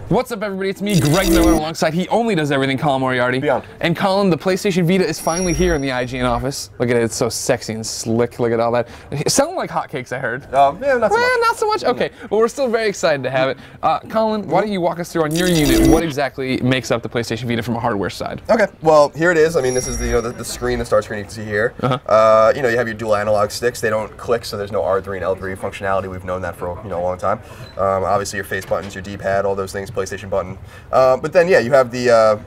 What's up, everybody? It's me, Greg Miller, alongside he only does everything, Colin Moriarty. Beyond. And Colin, the PlayStation Vita is finally here in the IGN office. Look at it, it's so sexy and slick. Look at all that. It's selling like hotcakes, I heard. Yeah, not so much. Not so much? Okay, but we're still very excited to have it. Colin, why don't you walk us through on your unit what exactly makes up the PlayStation Vita from a hardware side? Okay, well, here it is. I mean, this is the screen, the start screen you can see here. You have your dual analog sticks. They don't click, so there's no R3 and L3 functionality. We've known that for a long time. Obviously, your face buttons, your D-pad, all those things, PlayStation button. But then, yeah, you have the,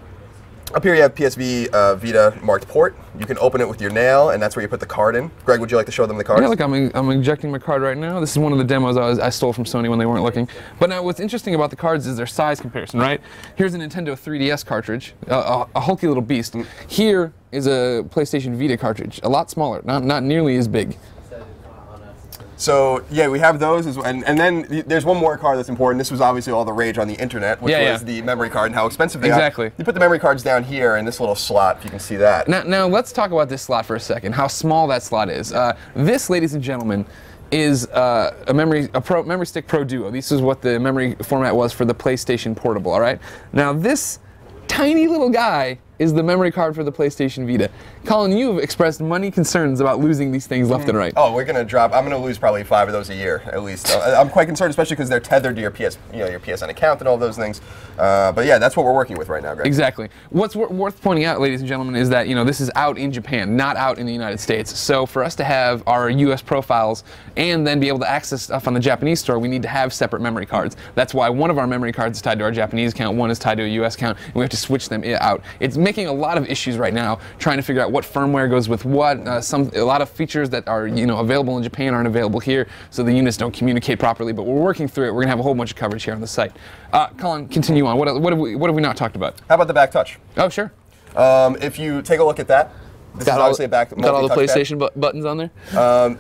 up here you have PSV Vita marked port. You can open it with your nail, and that's where you put the card in. Greg, would you like to show them the card? Yeah, look, I'm injecting my card right now. This is one of the demos I stole from Sony when they weren't looking. But now what's interesting about the cards is their size comparison, right? Here's a Nintendo 3DS cartridge, a hulky little beast. Here is a PlayStation Vita cartridge, a lot smaller, not nearly as big. So, yeah, we have those, and then there's one more card that's important. This was obviously all the rage on the internet, which was the memory card and how expensive they are. Exactly. You put the memory cards down here in this little slot, if you can see that. Now let's talk about this slot for a second, how small that slot is. This, ladies and gentlemen, is a Memory Stick Pro Duo. This is what the memory format was for the PlayStation Portable, all right? Now, this tiny little guy is the memory card for the PlayStation Vita. Colin, you've expressed many concerns about losing these things left and right. Oh, we're gonna drop. I'm gonna lose probably 5 of those a year at least. I'm quite concerned, especially because they're tethered to your your PSN account and all those things. But yeah, that's what we're working with right now, Greg. Exactly. What's worth pointing out, ladies and gentlemen, is that this is out in Japan, not out in the United States. So for us to have our U.S. profiles and then be able to access stuff on the Japanese store, we need to have separate memory cards. That's why one of our memory cards is tied to our Japanese account, one is tied to a U.S. account, and we have to switch them out. It's making a lot of issues right now trying to figure out what firmware goes with what. A lot of features that are available in Japan aren't available here, so the units don't communicate properly. But we're working through it. We're gonna have a whole bunch of coverage here on the site. Colin, continue on. What have we not talked about? How about the back touch? Oh, sure. If you take a look at that. This is obviously a back got all the PlayStation buttons on there?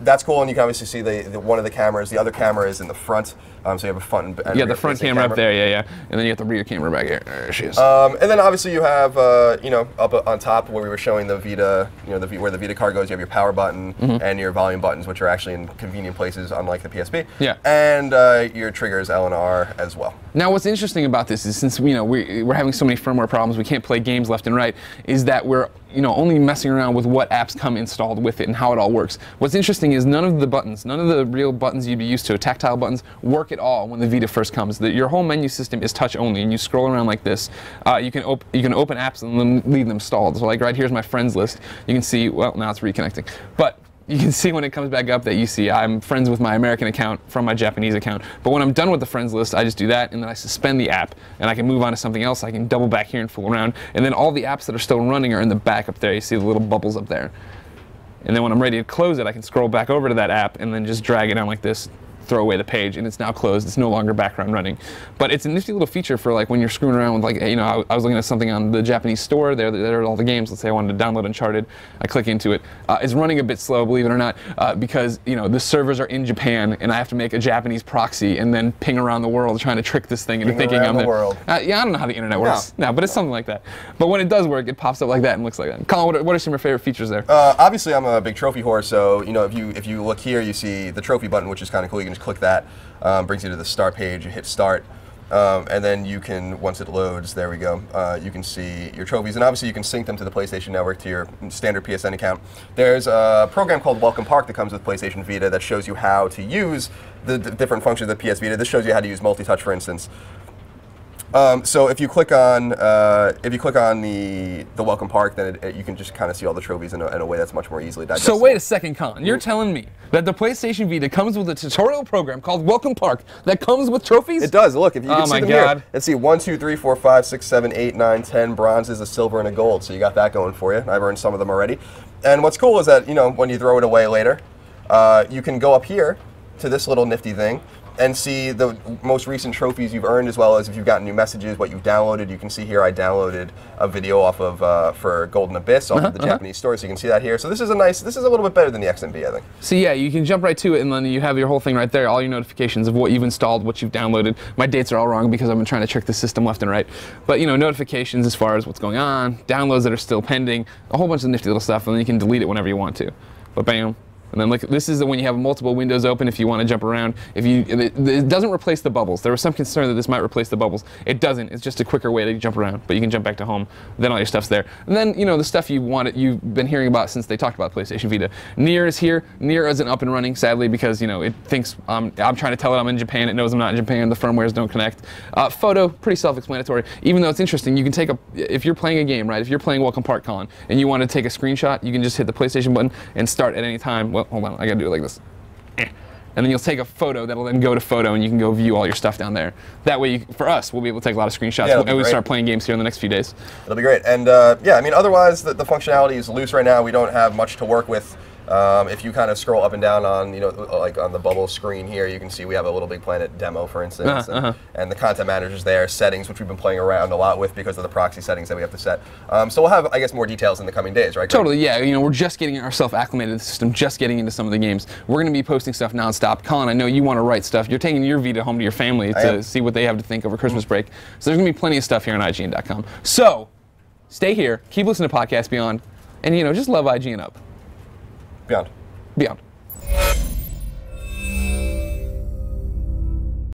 That's cool, and you can obviously see the one of the cameras. The other camera is in the front, so you have a front and the front camera up there, yeah. And then you have the rear camera back here. There she is. And then obviously you have, up on top where we were showing the Vita, where the Vita card goes, you have your power button and your volume buttons, which are actually in convenient places, unlike the PSP. Yeah. And your triggers, L and R, as well. Now, what's interesting about this is since we're having so many firmware problems, we can't play games left and right, is that we're only messing around with what apps come installed with it and how it all works. What's interesting is none of the buttons, none of the real buttons you'd be used to, tactile buttons, work at all when the Vita first comes. Your whole menu system is touch only, and you scroll around like this. You can open apps and then leave them stalled. So like right here's my friends list. You can see, well, now it's reconnecting, but you can see when it comes back up that you see I'm friends with my American account from my Japanese account. But when I'm done with the friends list, I just do that, and then I suspend the app, and I can move on to something else. I can double back here and fool around, and then all the apps that are still running are in the back up there. You see the little bubbles up there. And then when I'm ready to close it, I can scroll back over to that app and then just drag it down like this, throw away the page, and it's now closed. It's no longer background running. But it's a nifty little feature for like when you're screwing around with like, I was looking at something on the Japanese store. There are all the games. Let's say I wanted to download Uncharted. I click into it. It's running a bit slow, believe it or not, because the servers are in Japan, and I have to make a Japanese proxy and then ping around the world trying to trick this thing into thinking I'm there. World. Yeah, I don't know how the internet works. No, but it's something like that. But when it does work, it pops up like that and looks like that. Colin, what are some of your favorite features there? Obviously, I'm a big trophy whore, so if you look here, you see the trophy button, which is kind of cool. You can just click that. Brings you to the start page, you hit start, and then you can, once it loads, there we go, you can see your trophies, and obviously you can sync them to the PlayStation Network to your standard PSN account. There's a program called Welcome Park that comes with PlayStation Vita that shows you how to use the different functions of the PS Vita. This shows you how to use multi-touch, for instance. So if you click on the Welcome Park, then you can just kind of see all the trophies in a way that's much more easily digestible. So wait a second, Colin. You're telling me that the PlayStation Vita comes with a tutorial program called Welcome Park that comes with trophies? It does. Look, if you can see them God. here. Let's see, 1, 2, 3, 4, 5, 6, 7, 8, 9, 10 bronzes, a silver, and a gold. So you got that going for you. I've earned some of them already. And what's cool is that when you throw it away later, you can go up here to this little nifty thing and see the most recent trophies you've earned, as well as if you've gotten new messages, what you've downloaded. You can see here I downloaded a video off of for Golden Abyss off of the Japanese store, so you can see that here. So this is a little bit better than the XMB, I think. So yeah, you can jump right to it, and then you have your whole thing right there, all your notifications of what you've installed, what you've downloaded. My dates are all wrong because I've been trying to trick the system left and right. But notifications as far as what's going on, downloads that are still pending, a whole bunch of nifty little stuff, and then you can delete it whenever you want to. But bam. And then look, this is when you have multiple windows open if you want to jump around. It doesn't replace the bubbles. There was some concern that this might replace the bubbles. It doesn't. It's just a quicker way to jump around, but you can jump back to home. Then all your stuff's there. And then, the stuff you've been hearing about since they talked about PlayStation Vita. Nier is here. Nier isn't up and running, sadly, because, it thinks I'm trying to tell it I'm in Japan. It knows I'm not in Japan. The firmwares don't connect. Photo, pretty self-explanatory. Even though it's interesting, you can take if you're playing a game, right? If you're playing Welcome Park Con and you want to take a screenshot, you can just hit the PlayStation button and start at any time. Well, hold on, I gotta do it like this. And then you'll take a photo that'll then go to photo and you can go view all your stuff down there. That way, for us, we'll be able to take a lot of screenshots and we start playing games here in the next few days. It'll be great. And yeah, I mean, otherwise, the functionality is loose right now. We don't have much to work with. If you kind of scroll up and down on, like on the bubble screen here, you can see we have a Little Big Planet demo, for instance, and the content manager's there, settings, which we've been playing around a lot with because of the proxy settings that we have to set. So we'll have, I guess, more details in the coming days, right? Totally, yeah. We're just getting ourselves acclimated to the system, just getting into some of the games. We're going to be posting stuff nonstop. Colin, I know you want to write stuff. You're taking your Vita home to your family to see what they have to think over Christmas break. So there's going to be plenty of stuff here on IGN.com. So stay here, keep listening to Podcast Beyond, and just love IGN up. Beyond. Beyond.